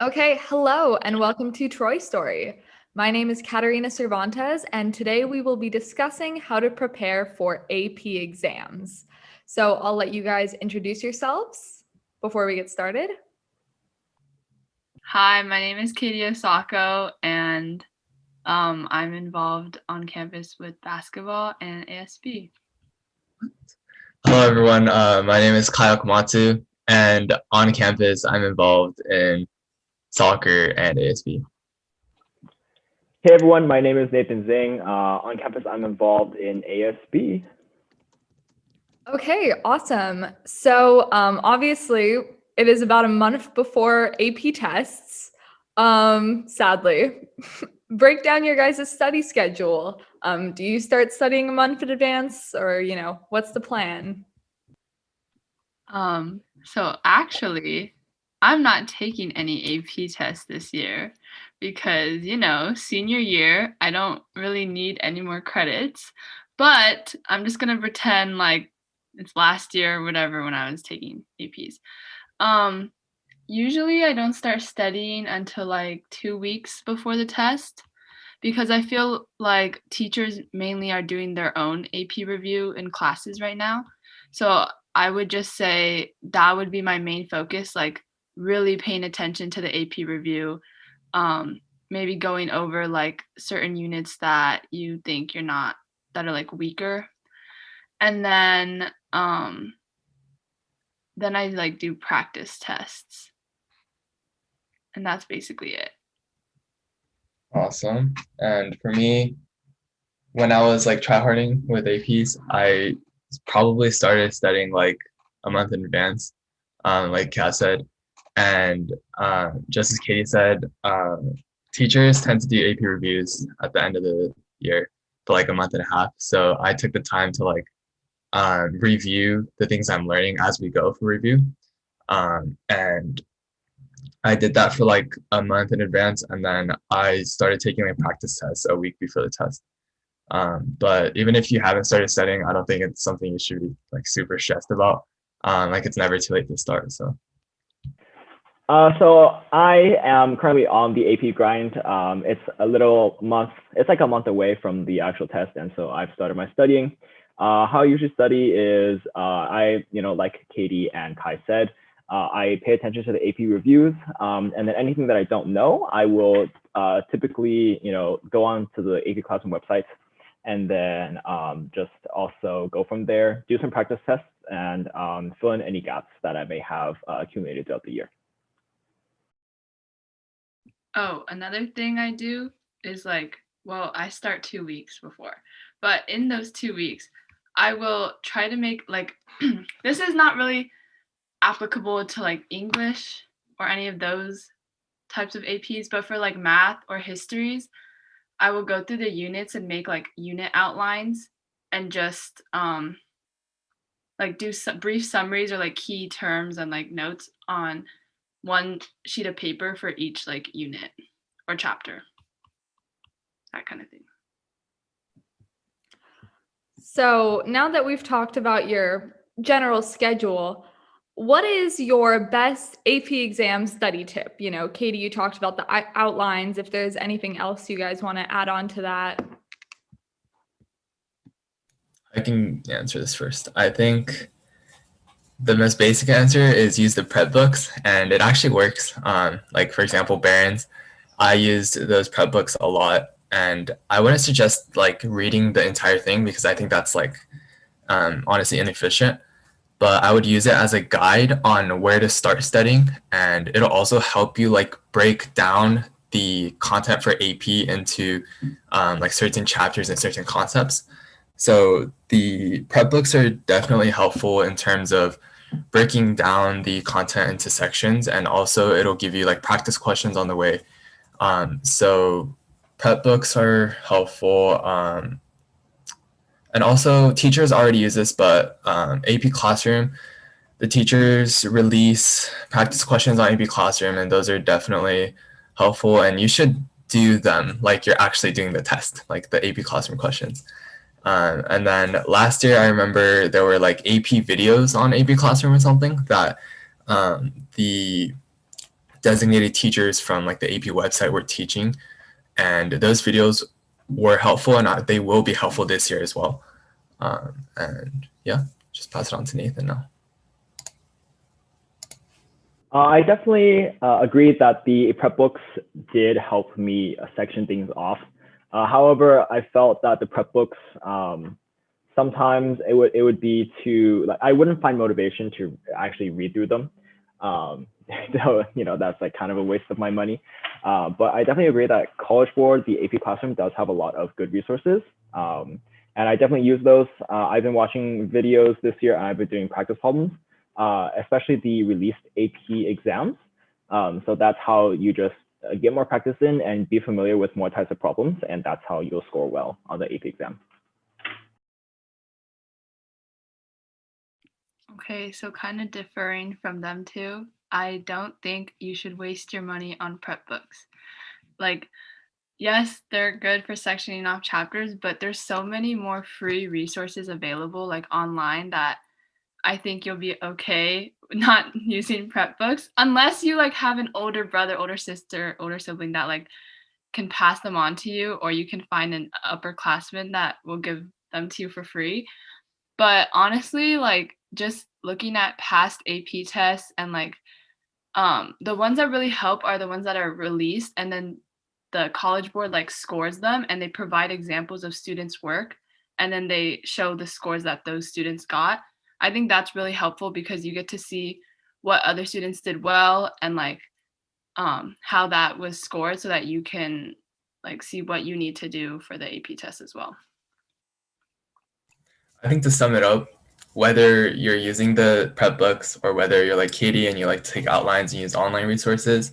Okay, hello and welcome to Troy Story. My name is Katarina Cervantes, and today we will be discussing how to prepare for AP exams. So I'll let you guys introduce yourselves before we get started. Hi, my name is Katie Osako, and I'm involved on campus with basketball and ASB. Hello, everyone. My name is Kyle Komatsu, and on campus, I'm involved in soccer and ASB. Hey everyone, my name is Nathan Zing. On campus, I'm involved in ASB. Okay, awesome. So obviously, it is about a month before AP tests. Sadly, break down your guys' study schedule. Do you start studying a month in advance, or what's the plan? So actually, I'm not taking any AP tests this year because, senior year, I don't really need any more credits, but I'm just gonna pretend like it's last year or whatever when I was taking APs. Um, Usually I don't start studying until like 2 weeks before the test because I feel like teachers mainly are doing their own AP review in classes right now. So I would just say that would be my main focus, like really paying attention to the AP review, maybe going over like certain units that you think you're not, that are like weaker. And then I like do practice tests. And that's basically it. Awesome. And for me, when I was like tryharding with APs, I probably started studying like a month in advance, like Kat said. And just as Katie said, teachers tend to do AP reviews at the end of the year for like a month and a half. So I took the time to like review the things I'm learning as we go for review. And I did that for like a month in advance, and then I started taking my practice tests a week before the test. But even if you haven't started studying, I don't think it's something you should be like super stressed about. Like it's never too late to start. So So I am currently on the AP grind. It's it's like a month away from the actual test, and so I've started my studying. How I usually study is like Katie and Kai said, I pay attention to the AP reviews, and then anything that I don't know, I will typically, go on to the AP Classroom website and then just also go from there, do some practice tests, and fill in any gaps that I may have accumulated throughout the year. Oh, another thing I do is like, well, I start 2 weeks before, but in those 2 weeks, I will try to make like, this is not really applicable to like English or any of those types of APs, but for like math or histories, I will go through the units and make like unit outlines and just like do some brief summaries or like key terms and like notes on one sheet of paper for each like unit or chapter, that kind of thing. So now that we've talked about your general schedule, what is your best AP exam study tip? Katie, you talked about the outlines. If there's anything else you guys want to add on to that. I can answer this first. I think the most basic answer is use the prep books, and it actually works. Like for example, Barron's, I used those prep books a lot, and I wouldn't suggest like reading the entire thing because I think that's like honestly inefficient. But I would use it as a guide on where to start studying, and it'll also help you like break down the content for AP into like certain chapters and certain concepts. So the prep books are definitely helpful in terms of breaking down the content into sections, and also it'll give you like practice questions on the way. So prep books are helpful. And also teachers already use this, but AP Classroom, the teachers release practice questions on AP Classroom, and those are definitely helpful. And you should do them like you're actually doing the test, like the AP Classroom questions. And then last year, I remember there were like AP videos on AP Classroom or something that the designated teachers from like the AP website were teaching, and those videos were helpful, and they will be helpful this year as well. And yeah, just pass it on to Nathan now. I definitely agree that the prep books did help me section things off. However, I felt that the prep books, sometimes it would be too, like, I wouldn't find motivation to actually read through them. So, that's like kind of a waste of my money. But I definitely agree that College Board, the AP Classroom, does have a lot of good resources. And I definitely use those. I've been watching videos this year, and I've been doing practice problems, especially the released AP exams. So that's how you just get more practice in and be familiar with more types of problems, and that's how you'll score well on the AP exam. Okay, so kind of differing from them too. I don't think you should waste your money on prep books. Like, yes, they're good for sectioning off chapters, but there's so many more free resources available like online that I think you'll be okay not using prep books unless you like have an older brother, older sister, older sibling that like can pass them on to you, or you can find an upperclassman that will give them to you for free. But honestly, like just looking at past AP tests and like the ones that really help are the ones that are released and then the College Board like scores them and they provide examples of students' work and then they show the scores that those students got. I think that's really helpful because you get to see what other students did well and like how that was scored so that you can like see what you need to do for the AP test as well. I think to sum it up, whether you're using the prep books or whether you're like Katie and you like to take outlines and use online resources,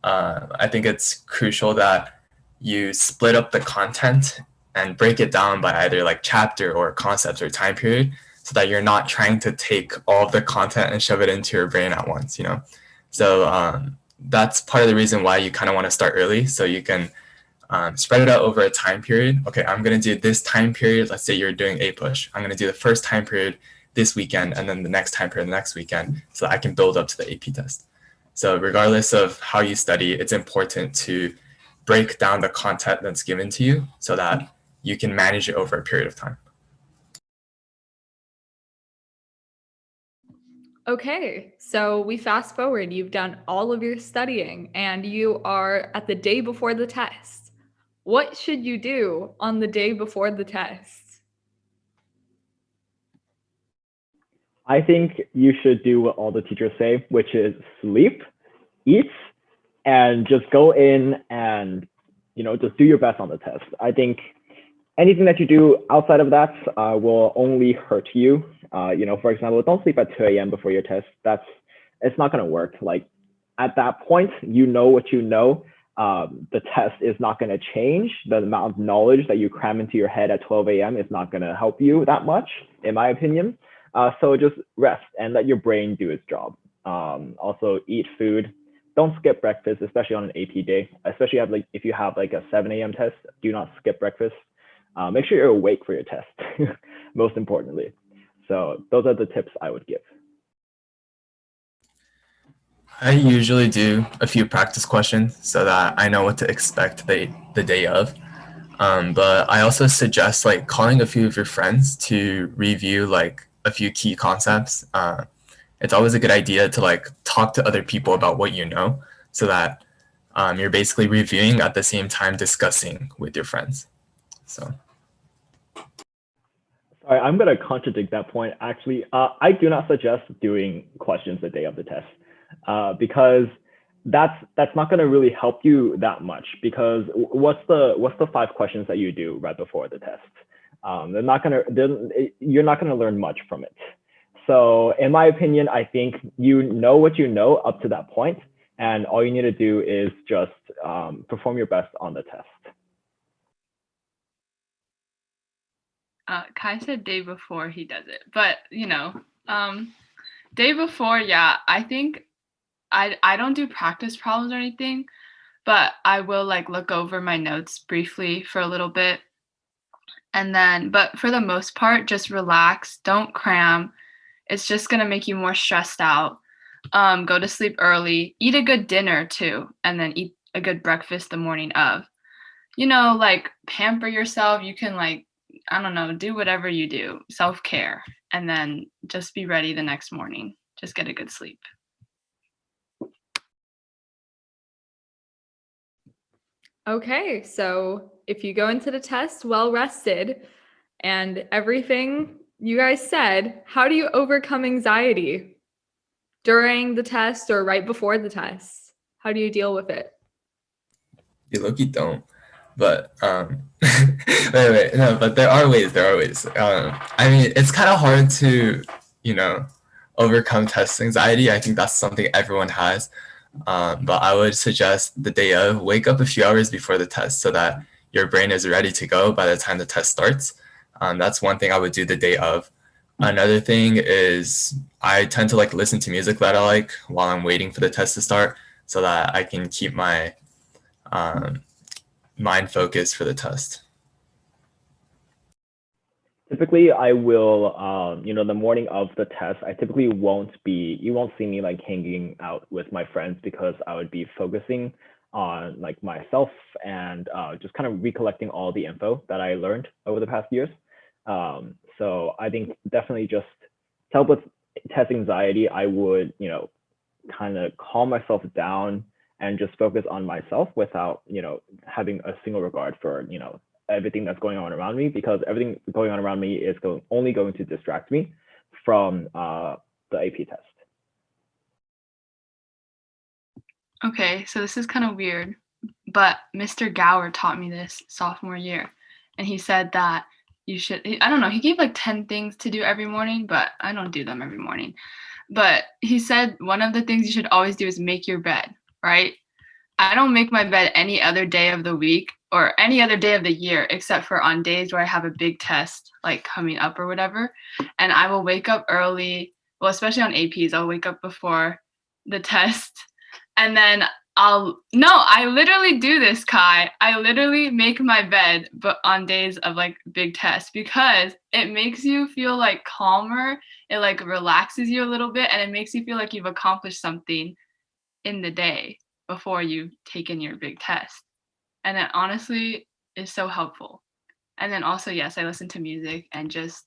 I think it's crucial that you split up the content and break it down by either like chapter or concepts or time period so that you're not trying to take all of the content and shove it into your brain at once, So that's part of the reason why you kind of want to start early so you can spread it out over a time period. Okay, I'm going to do this time period. Let's say you're doing a push. I'm going to do the first time period this weekend and then the next time period the next weekend so that I can build up to the AP test. So regardless of how you study, it's important to break down the content that's given to you so that you can manage it over a period of time. Okay, so we fast forward. You've done all of your studying and you are at the day before the test. What should you do on the day before the test? I think you should do what all the teachers say, which is sleep, eat, and just go in and, just do your best on the test. I think anything that you do outside of that will only hurt you. For example, don't sleep at 2 a.m. before your test. It's not going to work. Like at that point, you know what you know. The test is not going to change. The amount of knowledge that you cram into your head at 12 a.m. is not going to help you that much, in my opinion. So just rest and let your brain do its job. Also eat food. Don't skip breakfast, especially on an AP day. Especially if you have like a 7 a.m. test, do not skip breakfast. Make sure you're awake for your test, most importantly. So those are the tips I would give. I usually do a few practice questions so that I know what to expect the day of. But I also suggest like calling a few of your friends to review like a few key concepts. It's always a good idea to like talk to other people about what you know so that you're basically reviewing at the same time discussing with your friends. So. Sorry, I'm going to contradict that point. Actually, I do not suggest doing questions the day of the test because that's not going to really help you that much. Because what's the 5 questions that you do right before the test? You're not going to learn much from it. So in my opinion, I think you know what you know up to that point, and all you need to do is just perform your best on the test. Kai said day before he does it, but day before, yeah, I think I don't do practice problems or anything, but I will like look over my notes briefly for a little bit. And then, but for the most part, just relax, don't cram. It's just going to make you more stressed out. Go to sleep early, eat a good dinner too, and then eat a good breakfast the morning of. Like pamper yourself. You can like, I don't know, do whatever you do, self-care, and then just be ready the next morning. Just get a good sleep. Okay, so if you go into the test well rested and everything you guys said, how do you overcome anxiety during the test or right before the test? How do you deal with it? You look, you don't. But wait, no, but there are ways. I mean, it's kind of hard to, you know, overcome test anxiety. I think that's something everyone has. But I would suggest the day of, wake up a few hours before the test so that your brain is ready to go by the time the test starts. That's one thing I would do the day of. Another thing is I tend to like listen to music that I like while I'm waiting for the test to start so that I can keep my um, mind focused for the test. Typically, I will, the morning of the test, you won't see me like hanging out with my friends because I would be focusing on like myself and just kind of recollecting all the info that I learned over the past years. So I think definitely just to help with test anxiety, I would, kind of calm myself down and just focus on myself without, having a single regard for, everything that's going on around me, because everything going on around me is only going to distract me from the AP test. Okay, so this is kind of weird, but Mr. Gower taught me this sophomore year, and he said that you should, I don't know, he gave like 10 things to do every morning, but I don't do them every morning. But he said one of the things you should always do is make your bed, right? I don't make my bed any other day of the week or any other day of the year except for on days where I have a big test like coming up or whatever. And I will wake up early. Well, especially on APs, I'll wake up before the test. And then I literally do this, Kai. I literally make my bed but on days of like big tests because it makes you feel like calmer. It like relaxes you a little bit and it makes you feel like you've accomplished something in the day before you've taken your big test. And it honestly is so helpful. And then also, yes, I listen to music and just,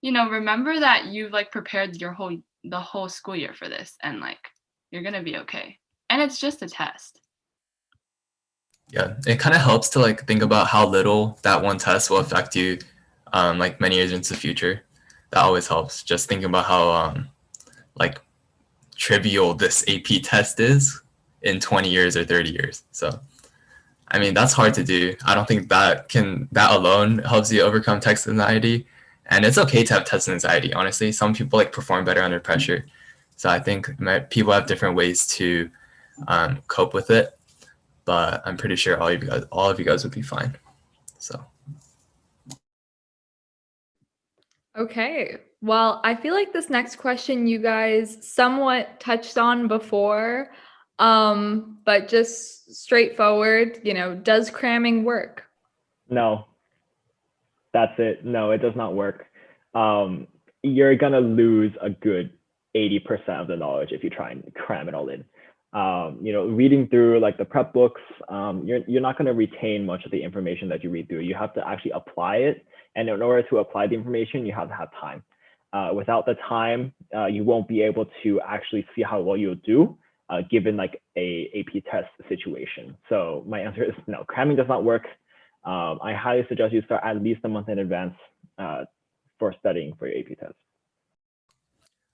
remember that you've like prepared the whole school year for this and like you're gonna be okay. And it's just a test. Yeah, it kind of helps to like think about how little that one test will affect you like many years into the future. That always helps. Just thinking about how like trivial this AP test is in 20 years or 30 years. So, I mean, that's hard to do. I don't think that alone helps you overcome test anxiety. And it's okay to have test anxiety, honestly. Some people like perform better under pressure. So I think people have different ways to cope with it. But I'm pretty sure all of you guys would be fine. So. Okay. Well, I feel like this next question you guys somewhat touched on before, but just straightforward, does cramming work? No, that's it. No, it does not work. You're gonna lose a good 80% of the knowledge if you try and cram it all in. Reading through like the prep books, you're not going to retain much of the information that you read through. You have to actually apply it, and in order to apply the information, you have to have time. Without the time, you won't be able to actually see how well you'll do given like a AP test situation. So my answer is no, cramming does not work. I highly suggest you start at least a month in advance for studying for your AP test.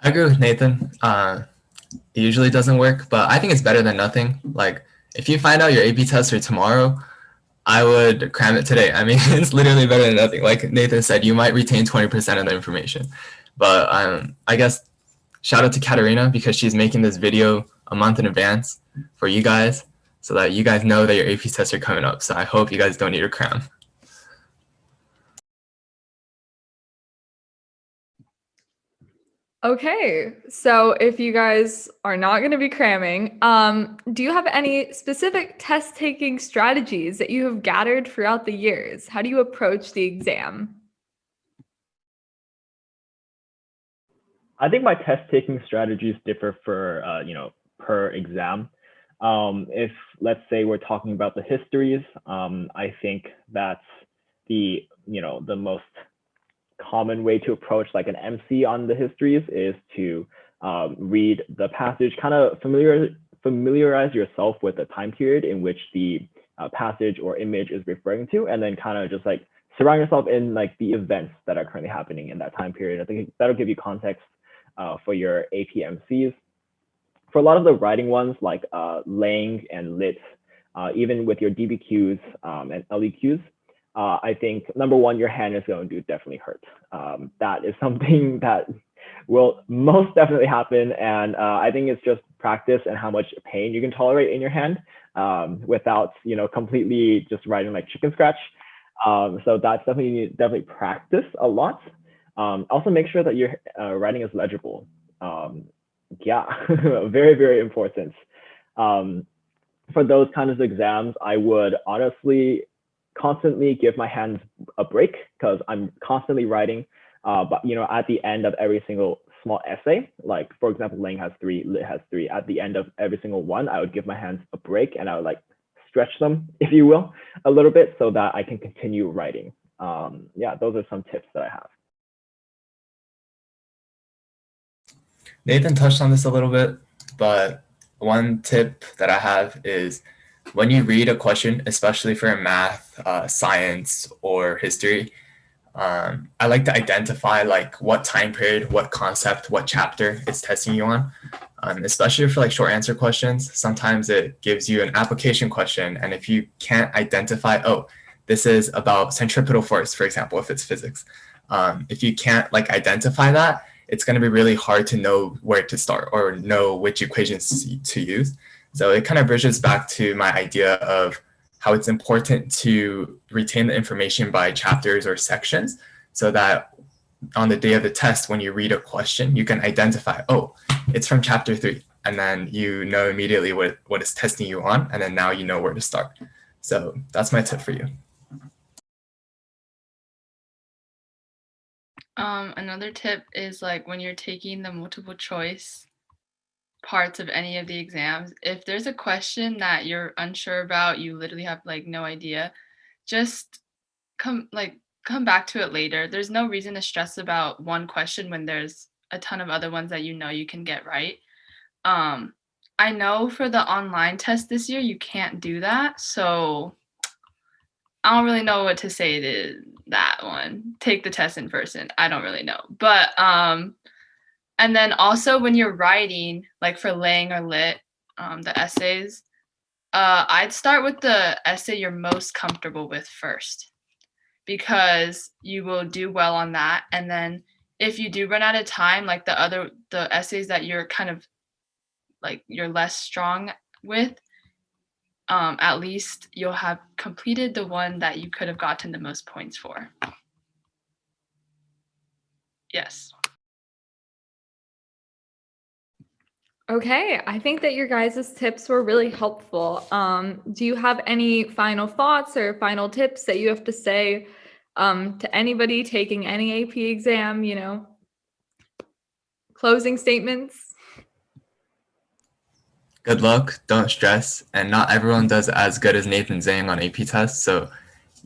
I agree with Nathan. It usually doesn't work, but I think it's better than nothing. Like, if you find out your AP tests are tomorrow, I would cram it today. I mean, it's literally better than nothing. Like Nathan said, you might retain 20% of the information. But I guess shout out to Katarina because she's making this video a month in advance for you guys so that you guys know that your AP tests are coming up. So I hope you guys don't need to cram. Okay, so if you guys are not going to be cramming, do you have any specific test taking strategies that you have gathered throughout the years? How do you approach the exam? I think my test taking strategies differ for per exam. If let's say we're talking about the histories, I think that's the most common way to approach like an MC on the histories is to read the passage, kind of familiarize yourself with the time period in which the passage or image is referring to, and then kind of just like surround yourself in like the events that are currently happening in that time period. I think that'll give you context for your APMCs. For a lot of the writing ones like Lang and Lit, even with your DBQs and LEQs, I think number one, your hand is going to definitely hurt. That is something that will most definitely happen. And I think it's just practice and how much pain you can tolerate in your hand without, completely just writing like chicken scratch. So that's definitely practice a lot. Also make sure that your writing is legible. Yeah, very, very important. For those kinds of exams, I would honestly constantly give my hands a break because I'm constantly writing. But at the end of every single small essay, like for example, Lang has 3, Lit has 3. At the end of every single one, I would give my hands a break and I would like stretch them, if you will, a little bit so that I can continue writing. Yeah, those are some tips that I have. Nathan touched on this a little bit, but one tip that I have is when you read a question, especially for math, science, or history, I like to identify like what time period, what concept, what chapter it's testing you on. Especially for like short answer questions, sometimes it gives you an application question. And if you can't identify, oh, this is about centripetal force, for example, if it's physics. If you can't like identify that, it's going to be really hard to know where to start or know which equations to use. So it kind of bridges back to my idea of how it's important to retain the information by chapters or sections so that on the day of the test, when you read a question, you can identify, oh, it's from chapter 3. And then you know immediately what it's testing you on. And then now you know where to start. So that's my tip for you. Another tip is like when you're taking the multiple choice parts of any of the exams, if there's a question that you're unsure about, you literally have like no idea, just come back to it later. There's no reason to stress about one question when there's a ton of other ones that you can get right. I know for the online test this year, you can't do that. So I don't really know what to say to that one. Take the test in person. I don't really know. But and then also when you're writing, like for Lang or Lit, the essays, I'd start with the essay you're most comfortable with first, because you will do well on that. And then if you do run out of time, like the essays that you're kind of like you're less strong with, at least you'll have completed the one that you could have gotten the most points for. Yes. Okay, I think that your guys' tips were really helpful. Do you have any final thoughts or final tips that you have to say to anybody taking any AP exam, closing statements? Good luck, don't stress, and not everyone does as good as Nathan Zhang on AP tests, so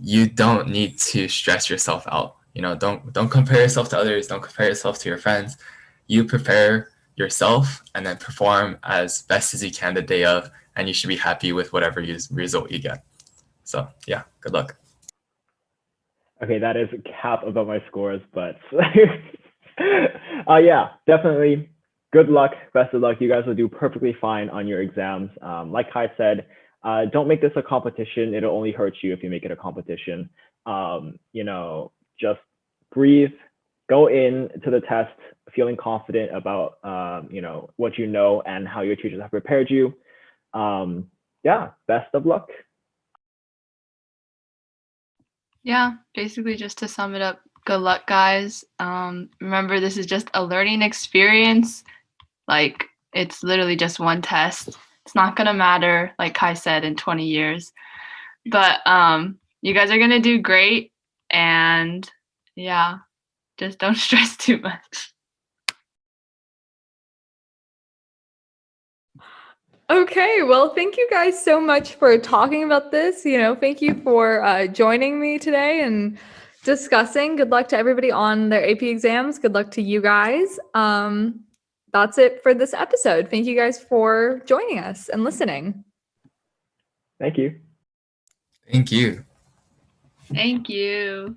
you don't need to stress yourself out. Don't compare yourself to others, don't compare yourself to your friends. You prepare yourself and then perform as best as you can the day of, and you should be happy with whatever result you get. So yeah, good luck. Okay, that is a cap above my scores, but yeah, definitely. Good luck, best of luck. You guys will do perfectly fine on your exams. Like Kai said, don't make this a competition. It'll only hurt you if you make it a competition. Just breathe, go into the test feeling confident about what you know and how your teachers have prepared you. Yeah, best of luck. Yeah, basically just to sum it up, good luck, guys. Remember, this is just a learning experience. Like, it's literally just one test. It's not gonna matter, like Kai said, in 20 years. But you guys are gonna do great, and yeah, just don't stress too much. Okay, well, thank you guys so much for talking about this. Thank you for joining me today and discussing. Good luck to everybody on their AP exams. Good luck to you guys. That's it for this episode. Thank you guys for joining us and listening. Thank you. Thank you. Thank you.